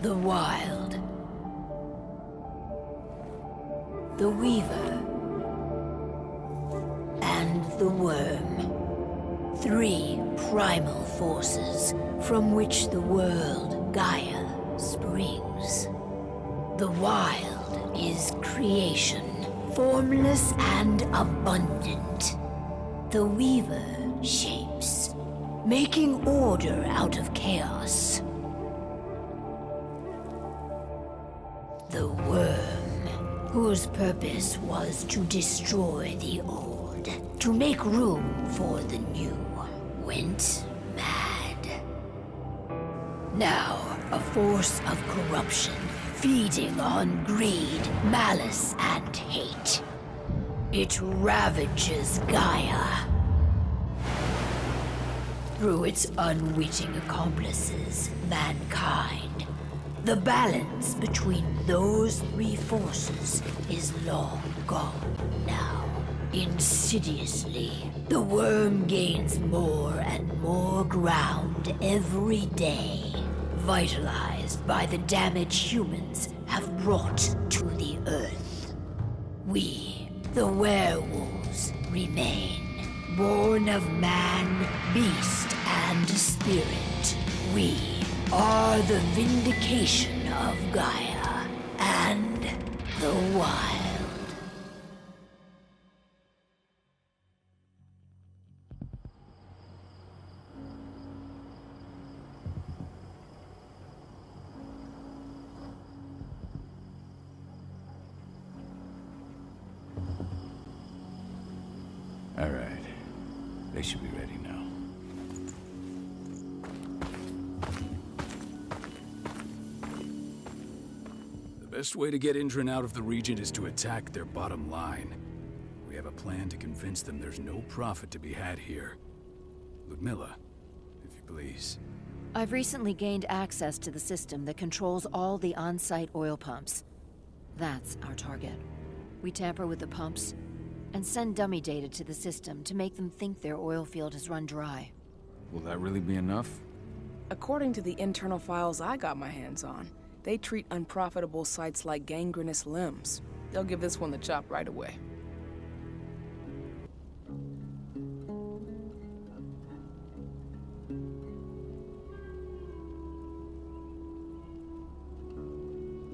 The Wild. The Weaver. And the Worm. 3 primal forces from which the world, Gaia, springs. The Wild is creation, formless and abundant. The Weaver shapes, making order out of chaos. The Worm, whose purpose was to destroy the old, to make room for the new, went mad. Now, a force of corruption, feeding on greed, malice, and hate. It ravages Gaia. Through its unwitting accomplices, mankind, the balance between those 3 forces is long gone now. Insidiously, the Worm gains more and more ground every day, vitalized by the damage humans have brought to the Earth. We, the werewolves, remain, born of man, beast, and spirit. We are the vindication of Gaia and the Wild. All right. They should be ready now. The best way to get Indran out of the region is to attack their bottom line. We have a plan to convince them there's no profit to be had here. Ludmilla, if you please. I've recently gained access to the system that controls all the on-site oil pumps. That's our target. We tamper with the pumps and send dummy data to the system to make them think their oil field has run dry. Will that really be enough? According to the internal files I got my hands on, they treat unprofitable sites like gangrenous limbs. They'll give this one the chop right away.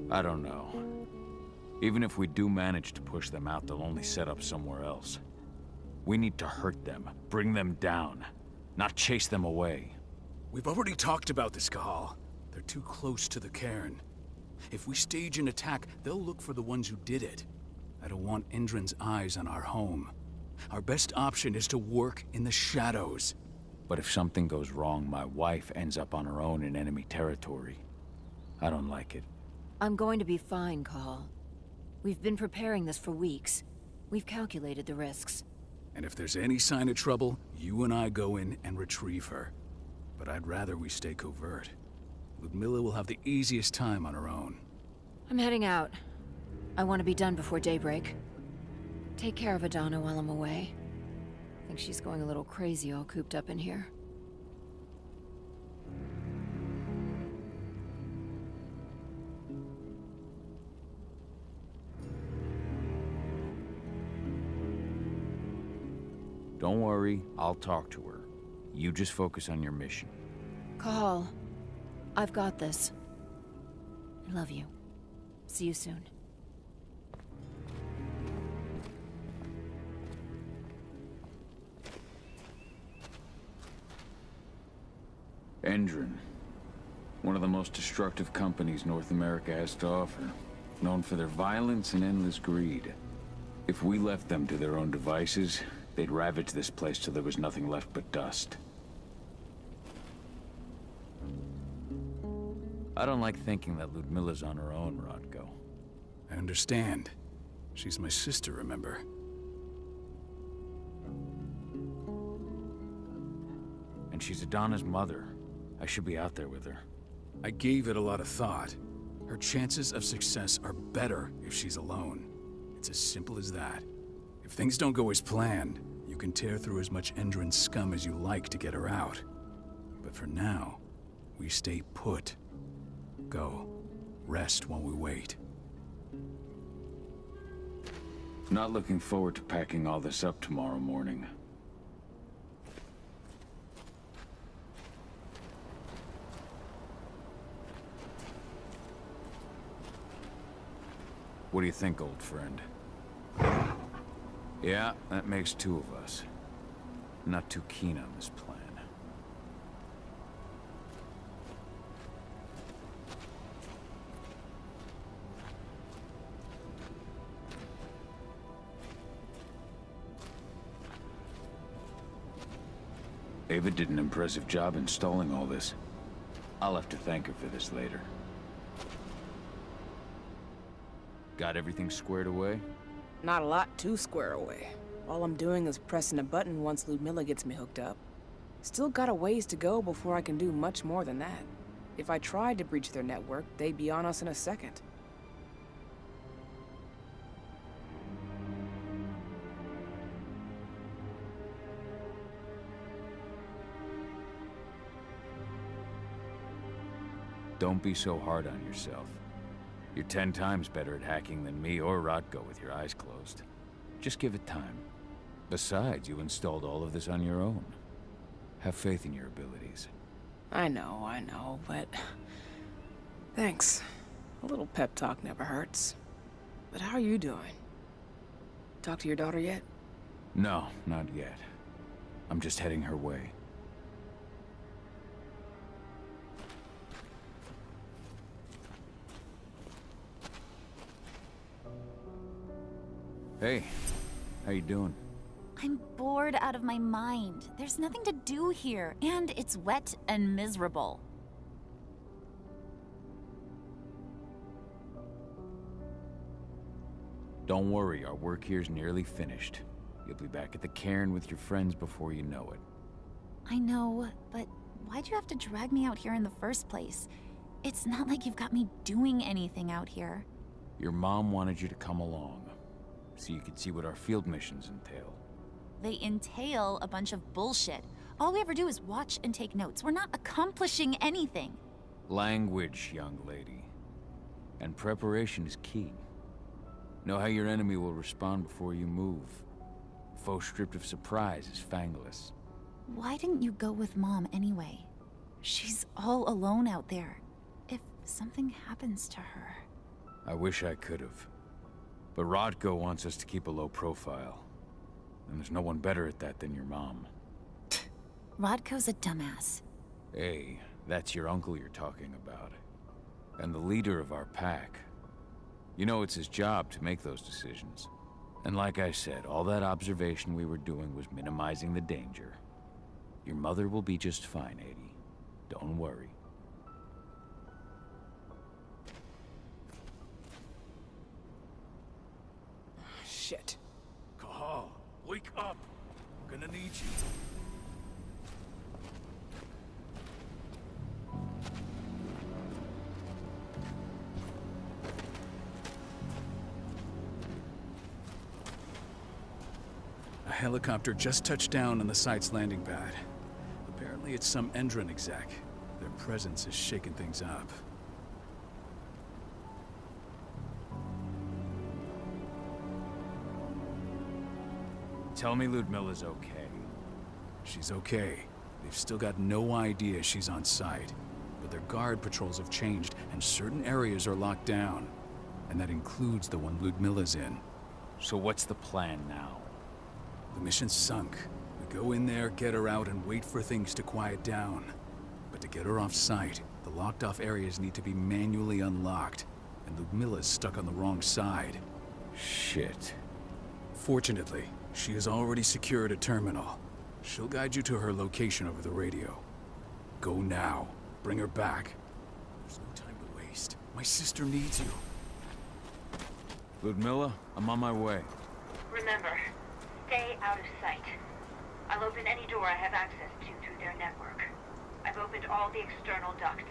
I don't know. Even if we do manage to push them out, they'll only set up somewhere else. We need to hurt them, bring them down, not chase them away. We've already talked about this, Cahal. They're too close to the cairn. If we stage an attack, they'll look for the ones who did it. I don't want Indran's eyes on our home. Our best option is to work in the shadows. But if something goes wrong, my wife ends up on her own in enemy territory. I don't like it. I'm going to be fine, Cahal. We've been preparing this for weeks. We've calculated the risks. And if there's any sign of trouble, you and I go in and retrieve her. But I'd rather we stay covert. Ludmilla will have the easiest time on her own. I'm heading out. I want to be done before daybreak. Take care of Adana while I'm away. I think she's going a little crazy all cooped up in here. Don't worry, I'll talk to her. You just focus on your mission. Cahal, I've got this. I love you. See you soon. Indran. One of the most destructive companies North America has to offer. Known for their violence and endless greed. If we left them to their own devices, they'd ravage this place till there was nothing left but dust. I don't like thinking that Ludmilla's on her own, Rodko. I understand. She's my sister, remember? And she's Adana's mother. I should be out there with her. I gave it a lot of thought. Her chances of success are better if she's alone. It's as simple as that. If things don't go as planned, you can tear through as much Indran scum as you like to get her out. But for now, we stay put. Go. rest while we wait. Not looking forward to packing all this up tomorrow morning. What do you think, old friend? Yeah, that makes two of us. Not too keen on this plan. Ava did an impressive job installing all this. I'll have to thank her for this later. Got everything squared away? Not a lot to square away. All I'm doing is pressing a button once Ludmilla gets me hooked up. Still got a ways to go before I can do much more than that. If I tried to breach their network, they'd be on us in a second. Don't be so hard on yourself. You're 10 times better at hacking than me or Rodko with your eyes closed. Just give it time. Besides, you installed all of this on your own. Have faith in your abilities. I know, but... Thanks. A little pep talk never hurts. But how are you doing? Talk to your daughter yet? No, not yet. I'm just heading her way. Hey, how you doing? I'm bored out of my mind. There's nothing to do here, and it's wet and miserable. Don't worry, our work here's nearly finished. You'll be back at the cairn with your friends before you know it. I know, but why'd you have to drag me out here in the first place? It's not like you've got me doing anything out here. Your mom wanted you to come along, so you could see what our field missions entail. They entail a bunch of bullshit. All we ever do is watch and take notes. We're not accomplishing anything. Language, young lady. And preparation is key. Know how your enemy will respond before you move. Faux stripped of surprise is fangless. Why didn't you go with Mom anyway? She's all alone out there. If something happens to her... I wish I could have. But Rodko wants us to keep a low profile. And there's no one better at that than your mom. Rodko's a dumbass. Hey, that's your uncle you're talking about. And the leader of our pack. You know it's his job to make those decisions. And like I said, all that observation we were doing was minimizing the danger. Your mother will be just fine, Adie. Don't worry. Shit. Cahal, wake up. I'm gonna need you. A helicopter just touched down on the site's landing pad. Apparently it's some Endron exec. Their presence is shaking things up. Tell me Ludmilla's okay. She's okay. They've still got no idea she's on site. But their guard patrols have changed, and certain areas are locked down. And that includes the one Ludmilla's in. So what's the plan now? The mission's sunk. We go in there, get her out, and wait for things to quiet down. But to get her off site, the locked-off areas need to be manually unlocked. And Ludmilla's stuck on the wrong side. Shit. Fortunately, she has already secured a terminal. She'll guide you to her location over the radio. Go now. Bring her back. There's no time to waste. My sister needs you. Ludmilla, I'm on my way. Remember, stay out of sight. I'll open any door I have access to through their network. I've opened all the external ducts.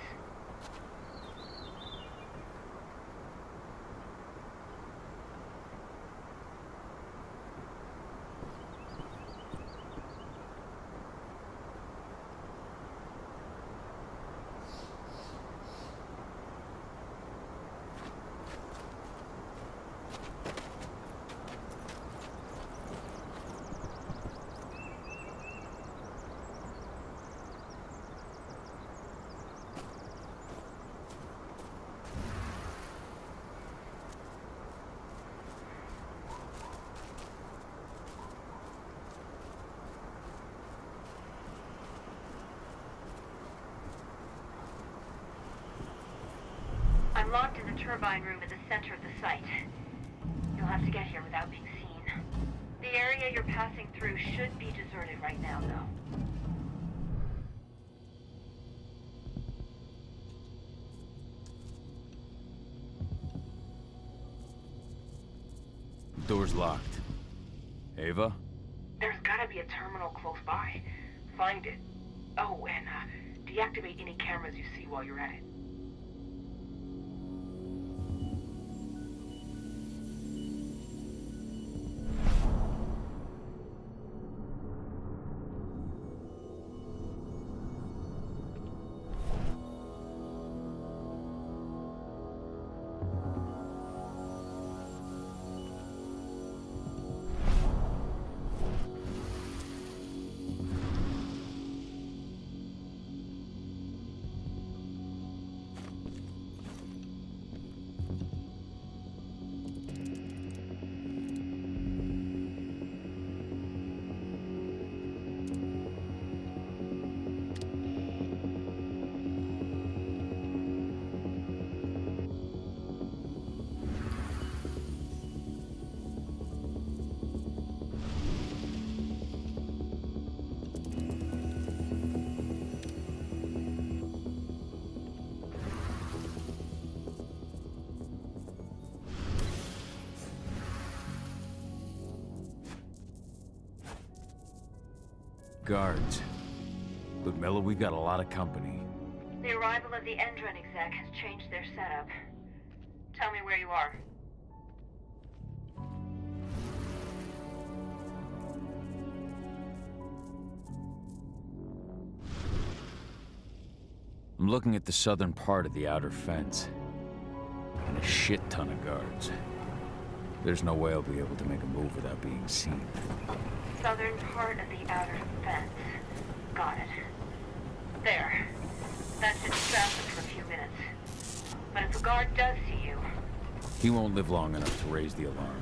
I'm locked in the turbine room at the center of the site. You'll have to get here without being seen. The area you're passing through should be deserted right now, though. Door's locked. Ava? There's gotta be a terminal close by. Find it. Oh, and deactivate any cameras you see while you're at it. Guards. Ludmilla, we've got a lot of company. The arrival of the Endron exec has changed their setup. Tell me where you are. I'm looking at the southern part of the outer fence. And a shit ton of guards. There's no way I'll be able to make a move without being seen. Southern part of the outer fence. Got it. There. That should distract them for a few minutes. But if a guard does see you... He won't live long enough to raise the alarm.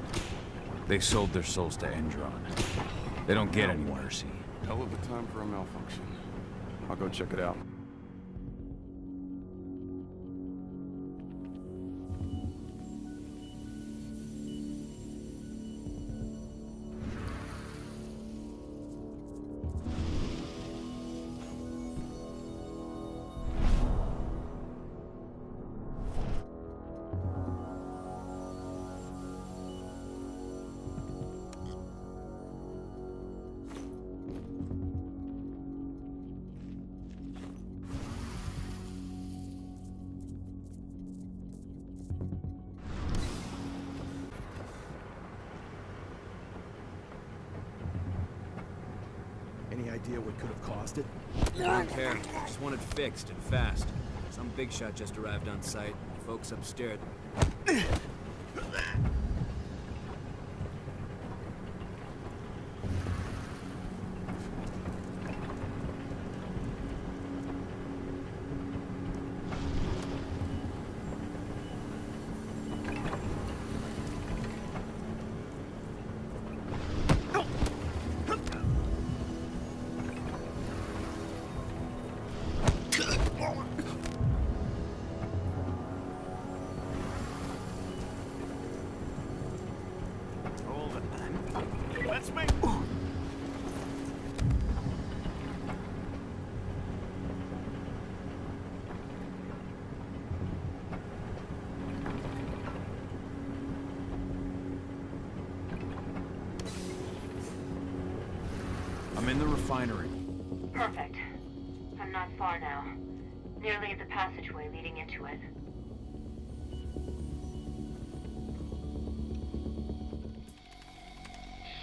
They sold their souls to Endron. They don't get any mercy. Hell of a time for a malfunction. I'll go check it out. Any idea what could have caused it? I don't care. Just want it fixed and fast. Some big shot just arrived on site. Folks upstairs. That's me! I'm in the refinery. Perfect. I'm not far now. Nearly at the passageway leading into it.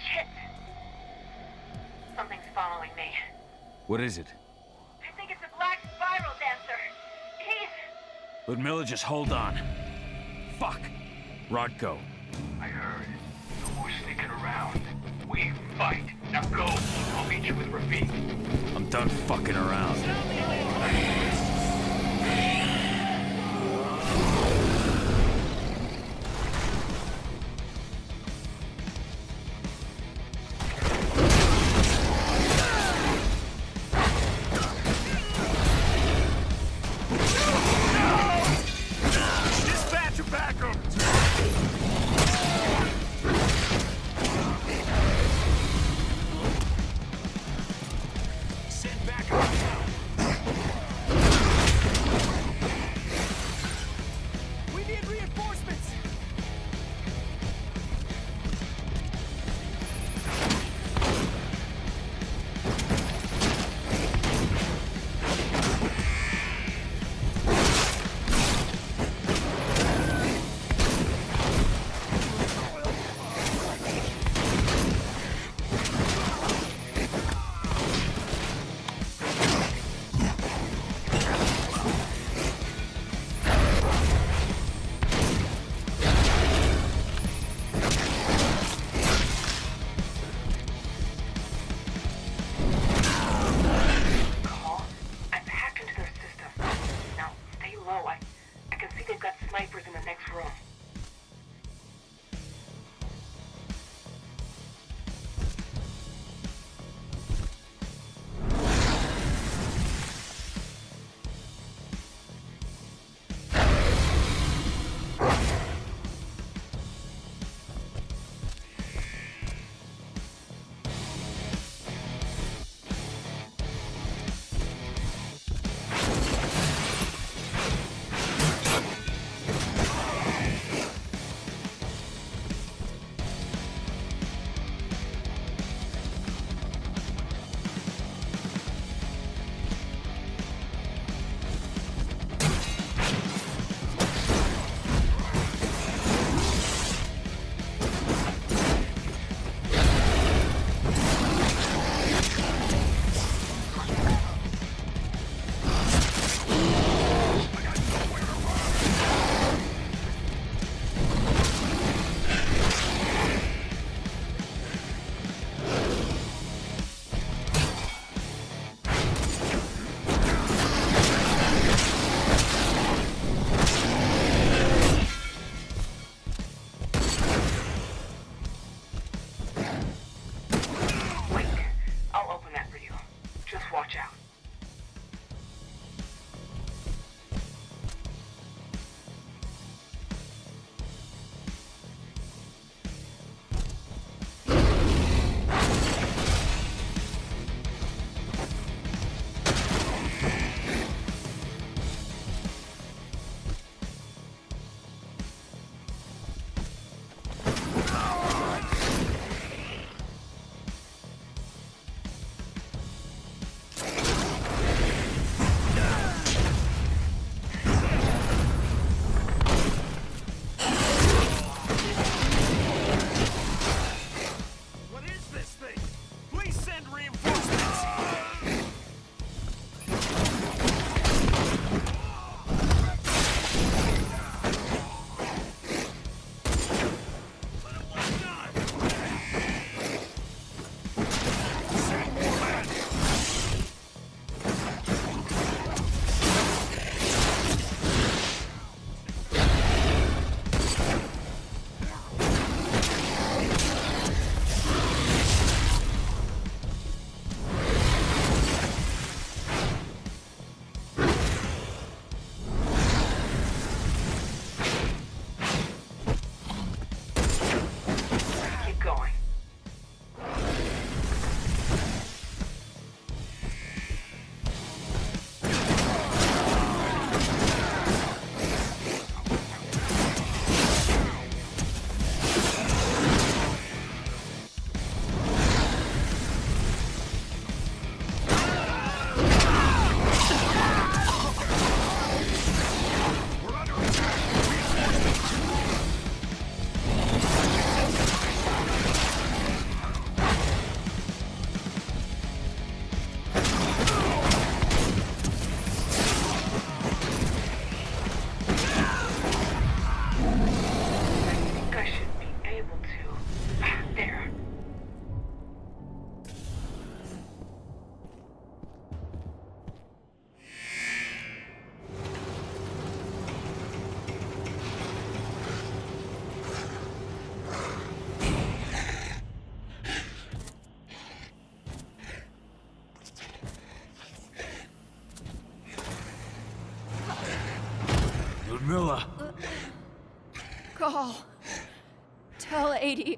Shit! Something's following me. What is it? I think it's a black spiral dancer. He's... Ludmilla, just hold on. Fuck. Rodko. I heard. No more sneaking around. We fight. Now go. I'll meet you with Rafik. I'm done fucking around. reinforcements! Ludmilla! Call. Tell 80.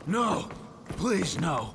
No! Please, no!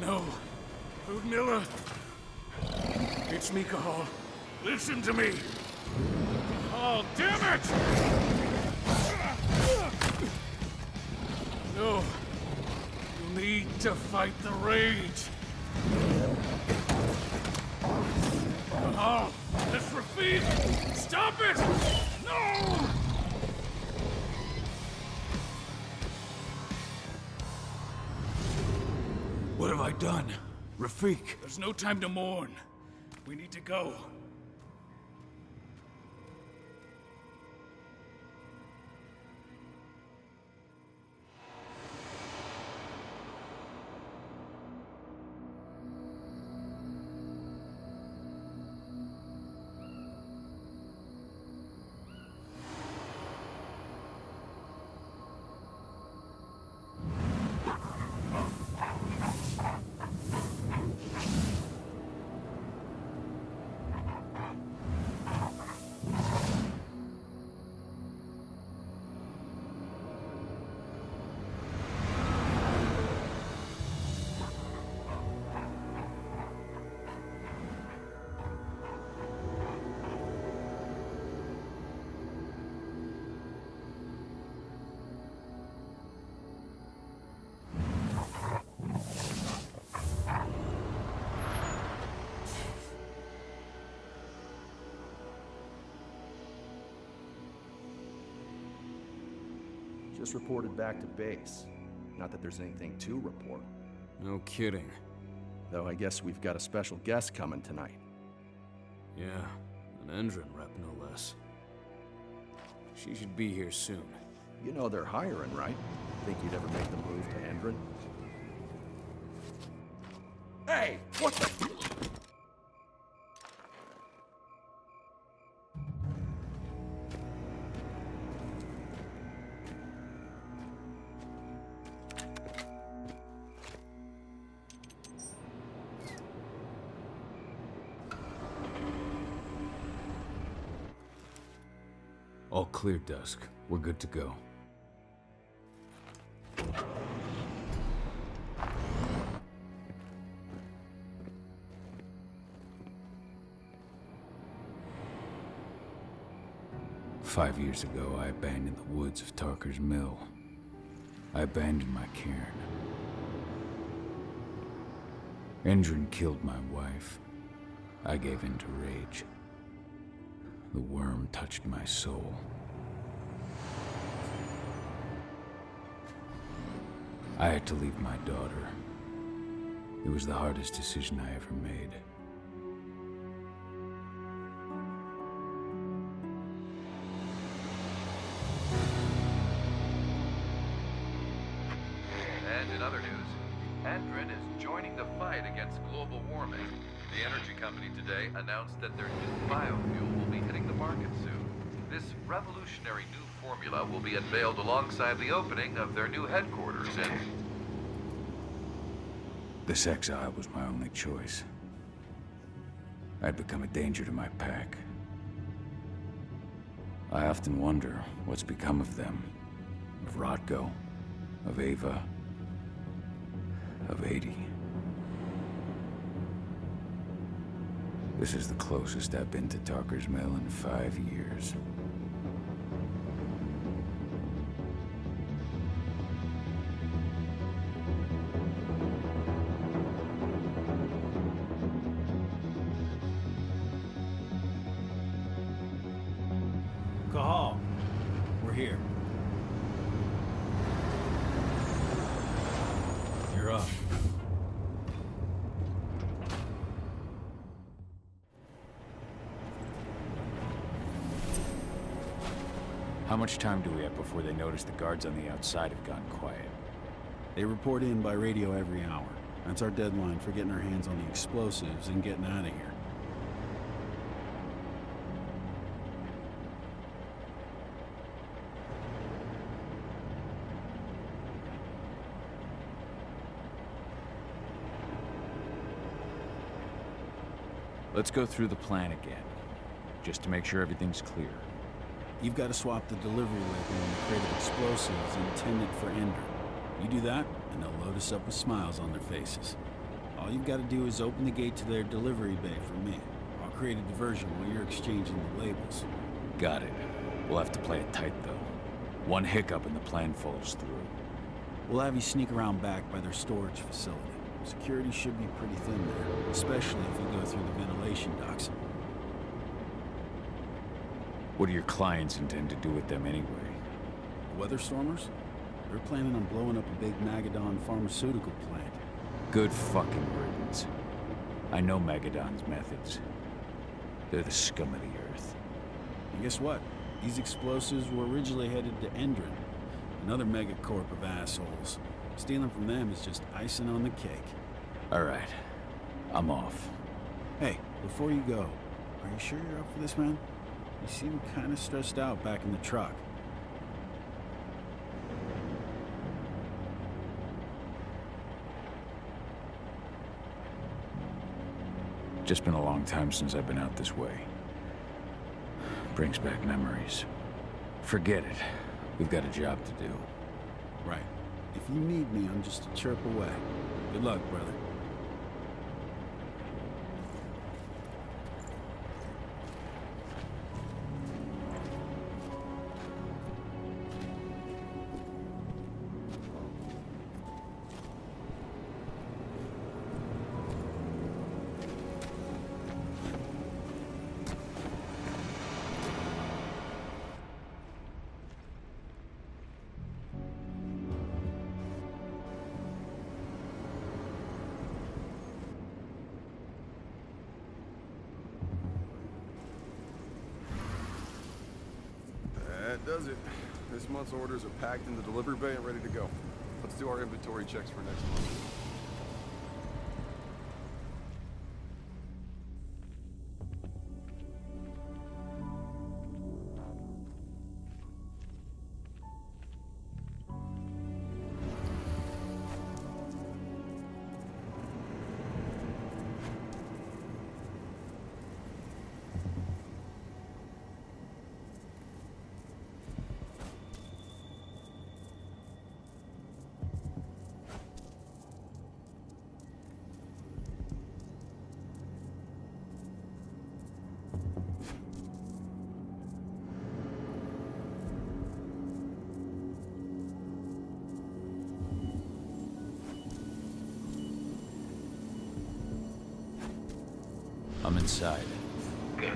No. Ludmilla. It's me, Cahal. Listen to me. Oh, damn it! No. You need to fight the rage. Cahal, this Rafid! Stop it! No! What have I done? Rafik! There's no time to mourn. We need to go. Just reported back to base. Not that there's anything to report. No kidding. Though I guess we've got a special guest coming tonight. Yeah, an Endron rep, no less. She should be here soon. You know they're hiring, right? Think you'd ever make the move to Endron? Hey! What the... All clear, Dusk. We're good to go. Five years ago, I abandoned the woods of Tarker's Mill. I abandoned my cairn. Endron killed my wife. I gave in to rage. The worm touched my soul. I had to leave my daughter. It was the hardest decision I ever made. And in other news, Endron is joining the fight against global warming. The energy company today announced that their new biofuel will be hitting the market soon. This revolutionary new formula will be unveiled alongside the opening of their new headquarters in... This exile was my only choice. I'd become a danger to my pack. I often wonder what's become of them. Of Rotko, of Ava, of 80. This is the closest I've been to Tarker's Mill in 5 years. Cahal, we're here. You're up. How much time do we have before they notice the guards on the outside have gone quiet? They report in by radio every hour. That's our deadline for getting our hands on the explosives and getting out of here. Let's go through the plan again, just to make sure everything's clear. You've got to swap the delivery label on the crate of explosives intended for Endron. You do that, and they'll load us up with smiles on their faces. All you've got to do is open the gate to their delivery bay for me. I'll create a diversion while you're exchanging the labels. Got it. We'll have to play it tight, though. One hiccup and the plan falls through. We'll have you sneak around back by their storage facility. Security should be pretty thin there, especially if you go through the ventilation ducts. What do your clients intend to do with them anyway? The Weatherstormers? They're planning on blowing up a big Magadon pharmaceutical plant. Good fucking riddance. I know Megadon's methods. They're the scum of the earth. And guess what? These explosives were originally headed to Endron, another megacorp of assholes. Stealing from them is just icing on the cake. All right. I'm off. Hey, before you go, are you sure you're up for this, man? You seem kind of stressed out back in the truck. Just been a long time since I've been out this way. Brings back memories. Forget it. We've got a job to do. Right. If you need me, I'm just a chirp away. Good luck, brother. That does it. This month's orders are packed in the delivery bay and ready to go. Let's do our inventory checks for next month. I'm inside. Good.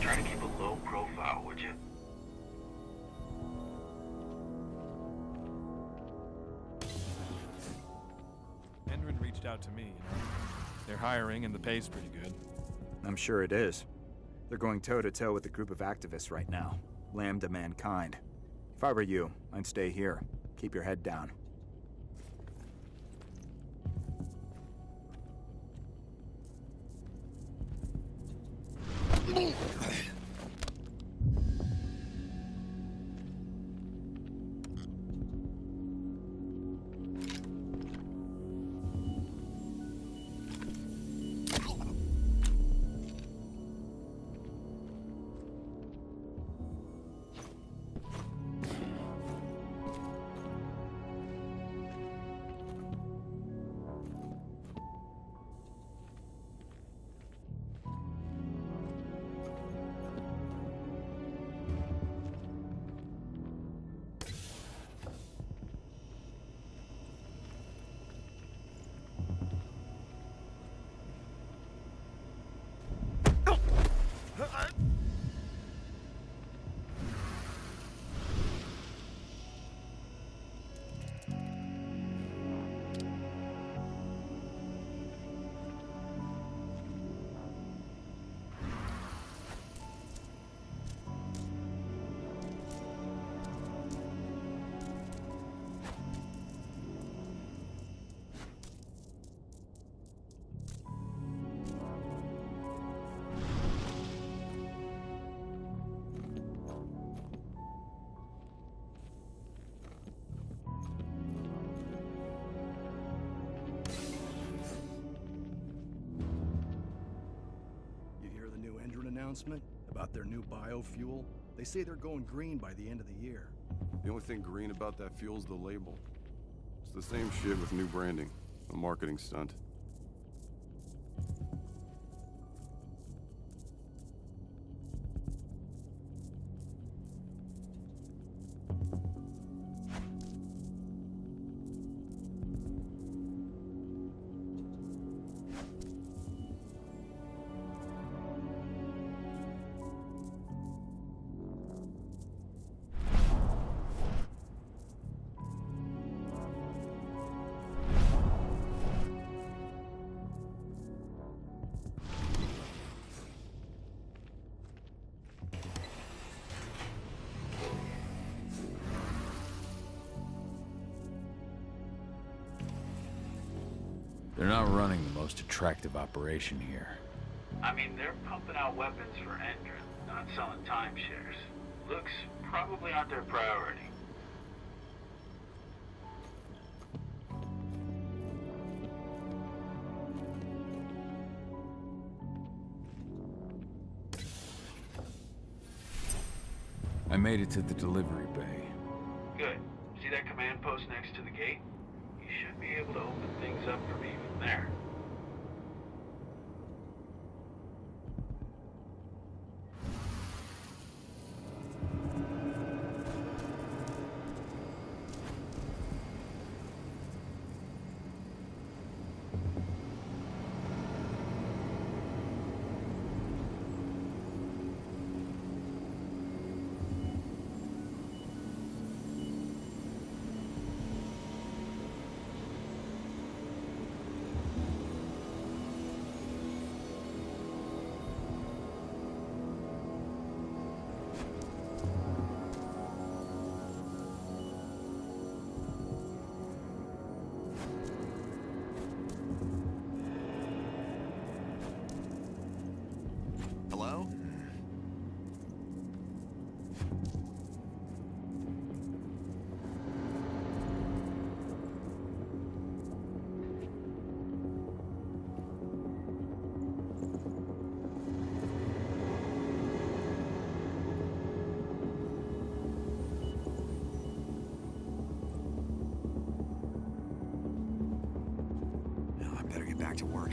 Try to keep a low profile, would you? Endron reached out to me, They're hiring and the pay's pretty good. I'm sure it is. They're going toe-to-toe with a group of activists right now. Lambda mankind. If I were you, I'd stay here. Keep your head down. Announcement about their new biofuel. They say they're going green by the end of the year. The only thing green about that fuel's the label. It's the same shit with new branding. A marketing stunt. They're not running the most attractive operation here. I mean, they're pumping out weapons for Endron, not selling timeshares. Looks probably aren't their priority. I made it to the delivery bay. Good. See that command post next to the gate? You should be able to open things up for me from there. Hello? Now I better get back to work.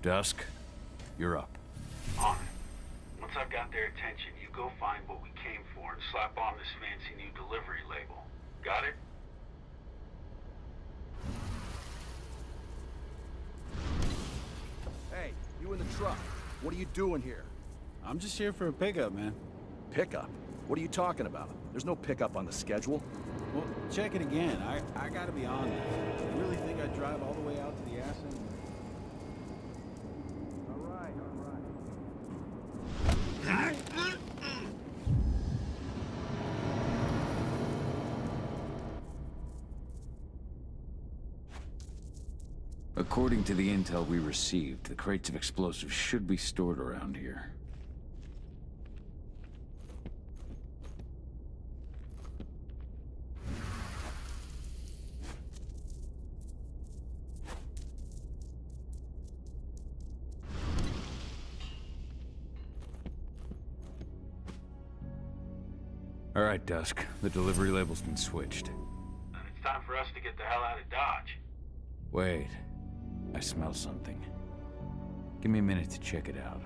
Dusk, you're up. On it. Once I've got their attention, you go find what we came for and slap on this fancy new delivery label. Got it? Hey, you in the truck. What are you doing here? I'm just here for a pickup, man. Pickup? What are you talking about? There's no pickup on the schedule. Well, check it again. I gotta be on that. You really think I'd drive all the way out to the ass end? According to the intel we received, the crates of explosives should be stored around here. All right, Dusk. The delivery label's been switched. And it's time for us to get the hell out of Dodge. Wait. I smell something. Give me a minute to check it out.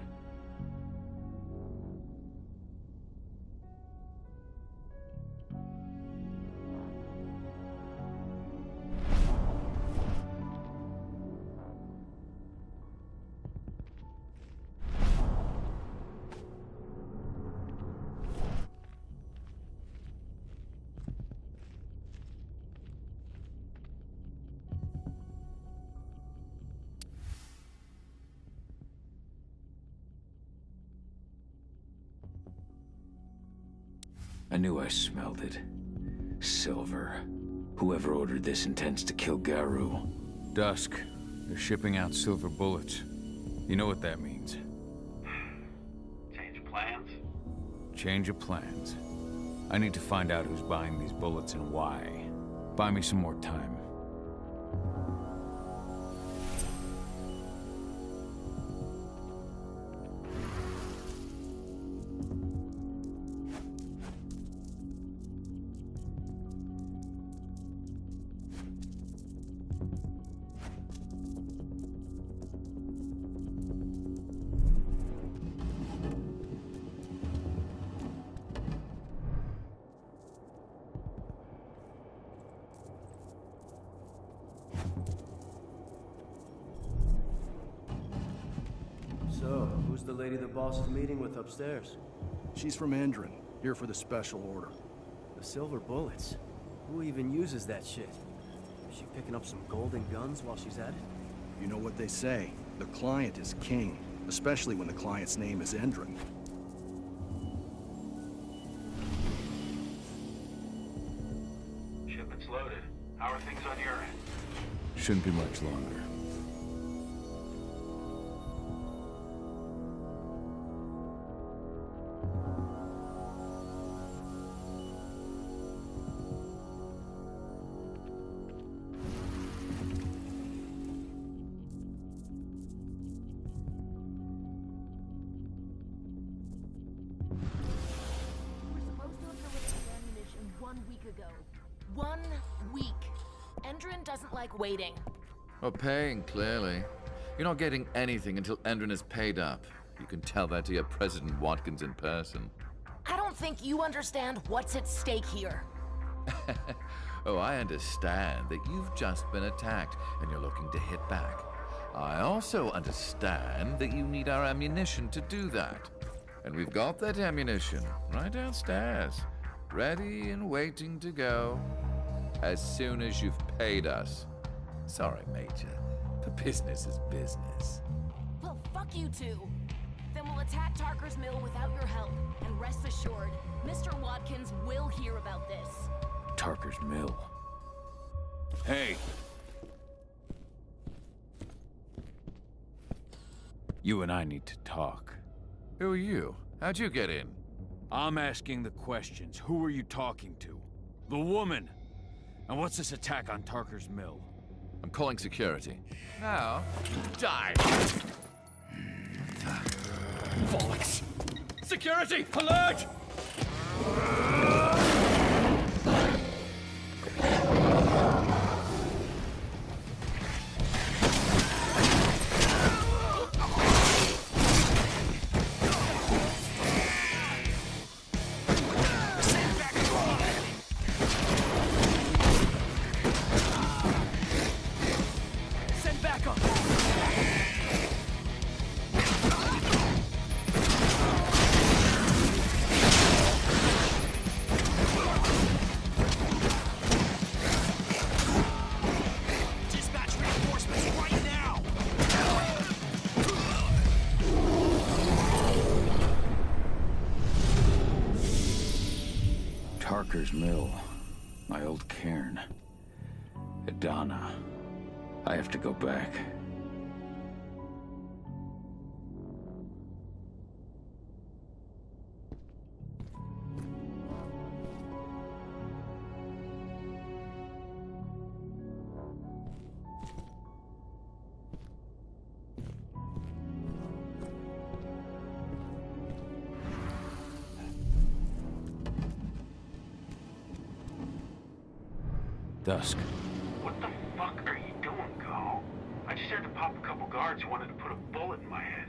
I knew I smelled it. Silver. Whoever ordered this intends to kill Garu. Dusk. They're shipping out silver bullets. You know what that means. Change of plans. I need to find out who's buying these bullets and why. Buy me some more time. So, who's the lady the boss is meeting with upstairs? She's from Endron, here for the special order. The silver bullets? Who even uses that shit? Is she picking up some golden guns while she's at it? You know what they say, the client is king, especially when the client's name is Endron. Shipment's loaded. How are things on your end? Shouldn't be much longer. Waiting. Oh, paying, clearly. You're not getting anything until Endron is paid up. You can tell that to your President Watkins in person. I don't think you understand what's at stake here. Oh, I understand that you've just been attacked and you're looking to hit back. I also understand that you need our ammunition to do that. And we've got that ammunition right downstairs, ready and waiting to go as soon as you've paid us. Sorry, Major, but business is business. Well, fuck you two. Then we'll attack Tarker's Mill without your help. And rest assured, Mr. Watkins will hear about this. Tarker's Mill. Hey! You and I need to talk. Who are you? How'd you get in? I'm asking the questions. Who are you talking to? The woman! And what's this attack on Tarker's Mill? I'm calling security. Now, die! Bollocks! Security! Alert! Tarker's Mill. My old cairn. Adana. I have to go back. Dusk. What the fuck are you doing, Go? I just had to pop a couple guards who wanted to put a bullet in my head.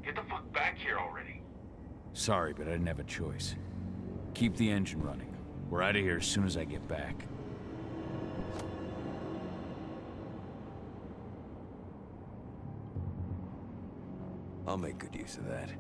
Get the fuck back here already. Sorry, but I didn't have a choice. Keep the engine running. We're out of here as soon as I get back. I'll make good use of that.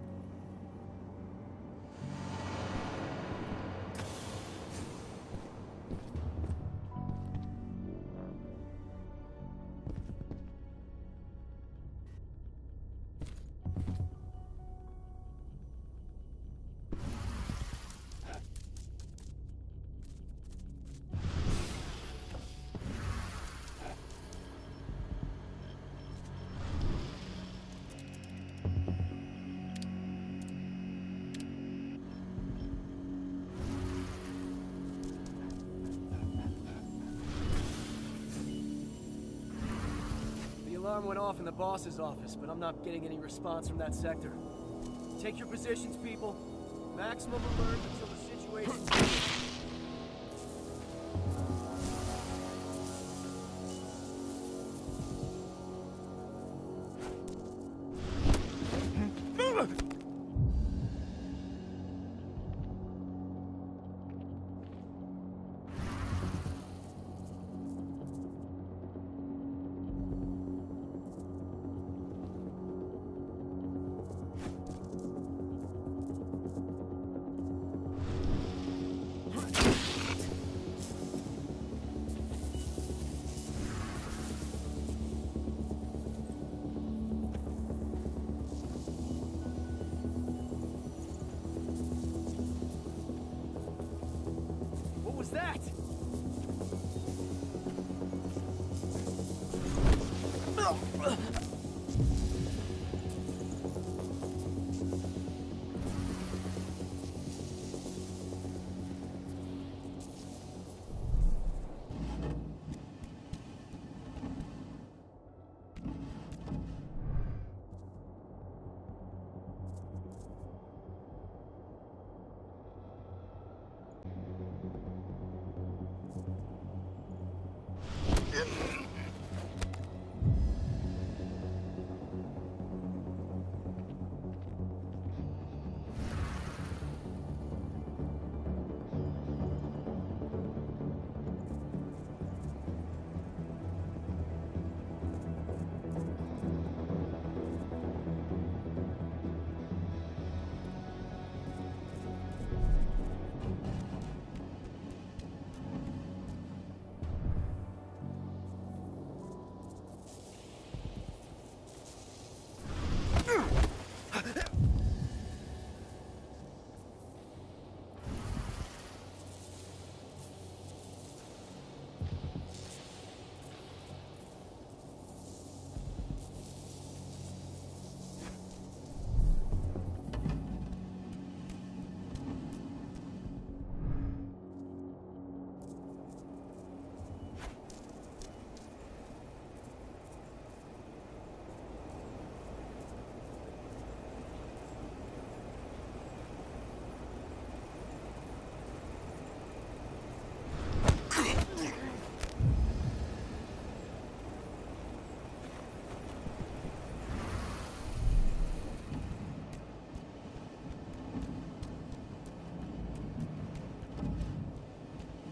alarm went off in the boss's office, but I'm not getting any response from that sector. Take your positions, people. Maximum alert until the situation's that?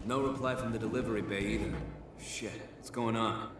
No reply from the delivery bay either. Shit, what's going on?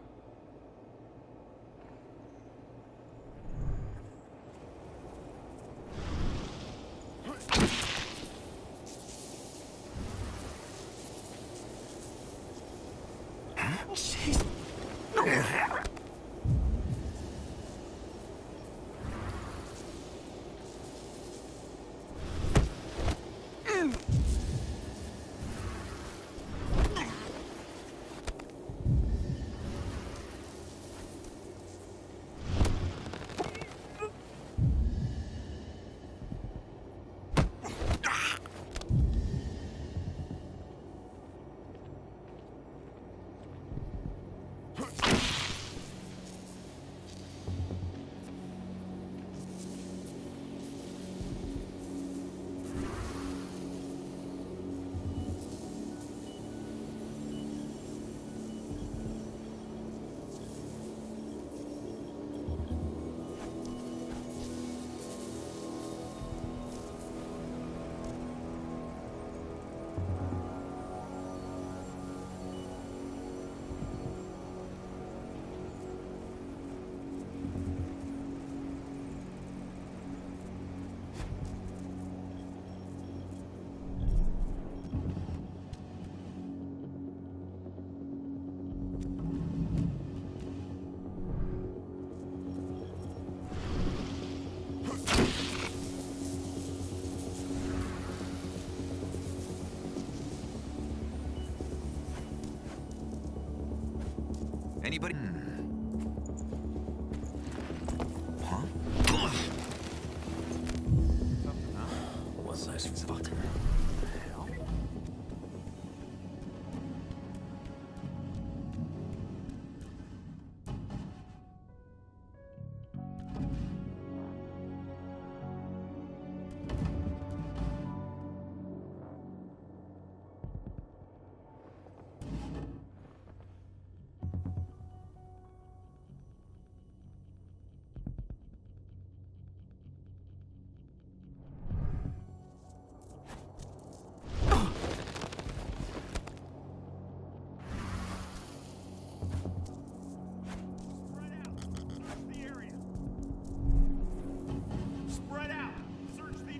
Spread out! Search the...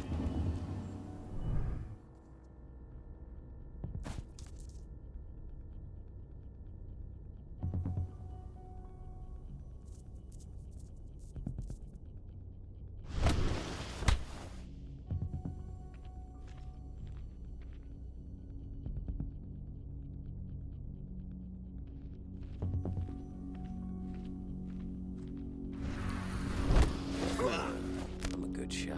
I'm a good shot.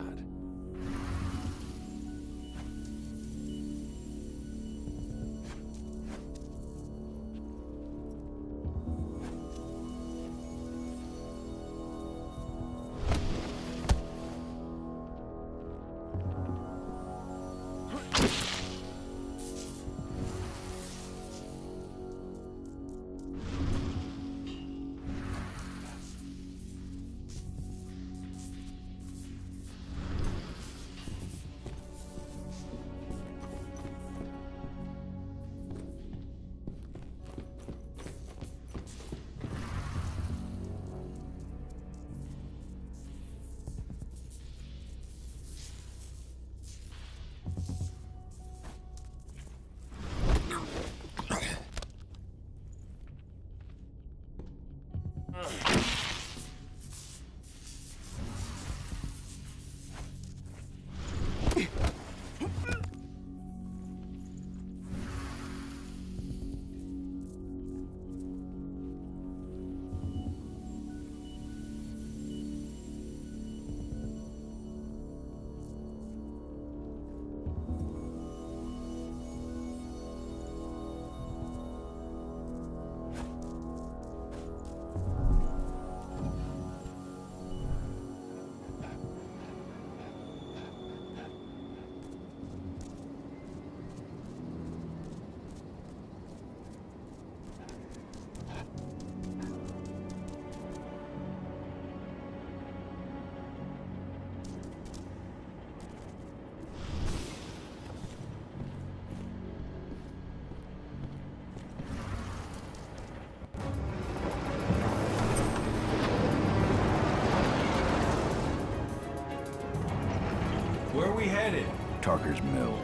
Where are we headed? Tarker's Mill.